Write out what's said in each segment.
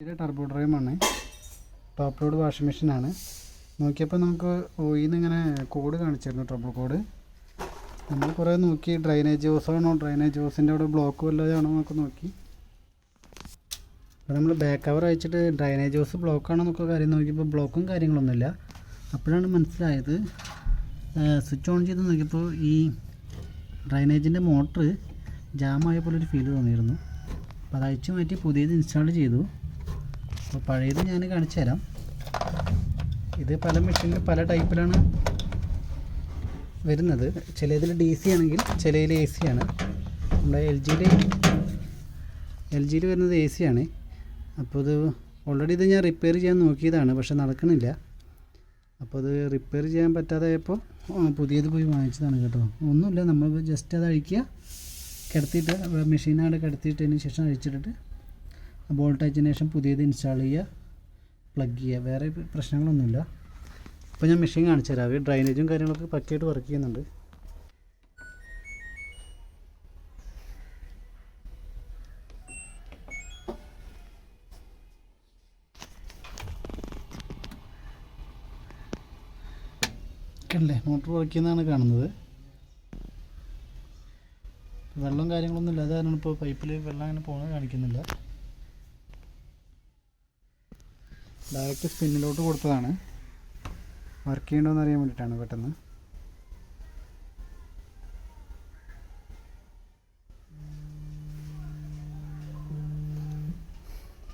ഇത് turbo ഡ്രൈവാണ്, top load washing മെഷീനാണ്. നോക്കിയപ്പോൾ നമുക്ക് ഓയിന്ന് ഇങ്ങനെ കോഡ് കാണിച്ചിരുന്നു, ട്രബിൾ കോഡ്. നമ്മൾ കുറേ നോക്കി, ഡ്രൈനേജ് ഹോസാണോ, ഡ്രൈനേജ് ഹോസിൻ്റെ അവിടെ ബ്ലോക്ക് വല്ലതാണോ എന്നൊക്കെ നോക്കി. അപ്പോൾ നമ്മൾ ബാക്ക് കവർ അയച്ചിട്ട് ഡ്രൈനേജ് ഹോസ് ബ്ലോക്കാണോ എന്നൊക്കെ കാര്യം നോക്കിയപ്പോൾ ബ്ലോക്കും കാര്യങ്ങളൊന്നുമില്ല. അപ്പോഴാണ് മനസ്സിലായത്, സ്വിച്ച് ഓൺ ചെയ്ത് നോക്കിയപ്പോൾ ഈ ഡ്രൈനേജിൻ്റെ മോട്ടർ ജാമായ പോലെ ഒരു ഫീൽ തോന്നിയിരുന്നു. അപ്പോൾ അത് അയച്ചു മാറ്റി പുതിയത് ഇൻസ്റ്റാൾ ചെയ്തു. അപ്പോൾ പഴയത് ഞാൻ കാണിച്ചു തരാം. ഇത് പല മെഷീനിൽ പല ടൈപ്പിലാണ് വരുന്നത്. ചിലതിൽ DC ആണെങ്കിൽ ചിലതിൽ AC ആണ്. നമ്മുടെ എൽ ജിയിൽ വരുന്നത് AC ആണ്. അപ്പോൾ ഇത് ഓൾറെഡി ഇത് ഞാൻ റിപ്പയർ ചെയ്യാൻ നോക്കിയതാണ്, പക്ഷെ നടക്കണില്ല. അപ്പോൾ അത് റിപ്പയർ ചെയ്യാൻ പറ്റാതായപ്പോൾ പുതിയത് പോയി വാങ്ങിച്ചതാണ് കേട്ടോ. ഒന്നുമില്ല, നമ്മൾ ജസ്റ്റ് അത് അഴിക്കുക, കിടത്തിയിട്ട് മെഷീനവിടെ കിടത്തിയിട്ടതിന് ശേഷം അഴിച്ചിട്ടിട്ട് ബോൾട്ട് അയച്ചതിന് ശേഷം പുതിയത് ഇൻസ്റ്റാൾ ചെയ്യുക, പ്ലഗ് ചെയ്യുക. വേറെ പ്രശ്നങ്ങളൊന്നുമില്ല. ഇപ്പോൾ ഞാൻ മെഷീൻ കാണിച്ചു തരാം. ഡ്രൈനേജും കാര്യങ്ങളൊക്കെ പക്കയായിട്ട് വർക്ക് ചെയ്യുന്നുണ്ട്. കണ്ടില്ലേ, മോട്ടർ വർക്ക് ചെയ്യുന്നതാണ് കാണുന്നത്. വെള്ളം കാര്യങ്ങളൊന്നും ഇല്ല, അതാണ് ഇപ്പോൾ പൈപ്പിൽ വെള്ളം അങ്ങനെ പോകുന്നത് കാണിക്കുന്നില്ല. ഡയറക്റ്റ് സ്പിന്നിലോട്ട് കൊടുത്തതാണ്, വർക്ക് ചെയ്യണമെന്ന് അറിയാൻ വേണ്ടിയിട്ടാണ് പെട്ടെന്ന്.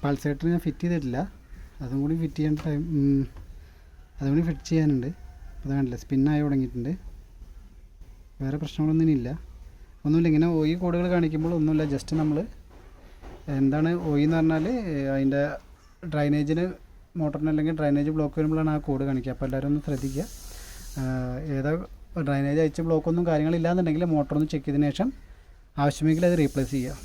പൾസേറ്റർ ഞാൻ ഫിറ്റ് ചെയ്തിട്ടില്ല, അതും കൂടി ഫിറ്റ് ചെയ്യാൻ അതും കൂടി ഫിറ്റ് ചെയ്യാനുണ്ട്. അപ്പോൾ അത് കണ്ടില്ല, സ്പിന്നായി തുടങ്ങിയിട്ടുണ്ട്. വേറെ പ്രശ്നങ്ങളൊന്നും ഇല്ല, ഒന്നുമില്ല. ഇങ്ങനെ ഓയി കോഡുകൾ കാണിക്കുമ്പോൾ ഒന്നുമില്ല, ജസ്റ്റ് നമ്മൾ എന്താണ് ഓയി എന്ന് പറഞ്ഞാൽ അതിൻ്റെ ഡ്രൈനേജിന് മോട്ടറിന് അല്ലെങ്കിൽ ഡ്രൈനേജ് ബ്ലോക്ക് വരുമ്പോഴാണ് ആ കോഡ് കാണിക്കുക. അപ്പോൾ എല്ലാവരും ഒന്ന് ശ്രദ്ധിക്കുക. ഏതാ ഡ്രൈനേജ് അയച്ച ബ്ലോക്കൊന്നും കാര്യങ്ങളില്ലാന്നുണ്ടെങ്കിൽ മോട്ടറൊന്ന് ചെക്ക് ചെയ്തതിന് ശേഷം ആവശ്യമെങ്കിൽ അത് റീപ്ലേസ് ചെയ്യുക.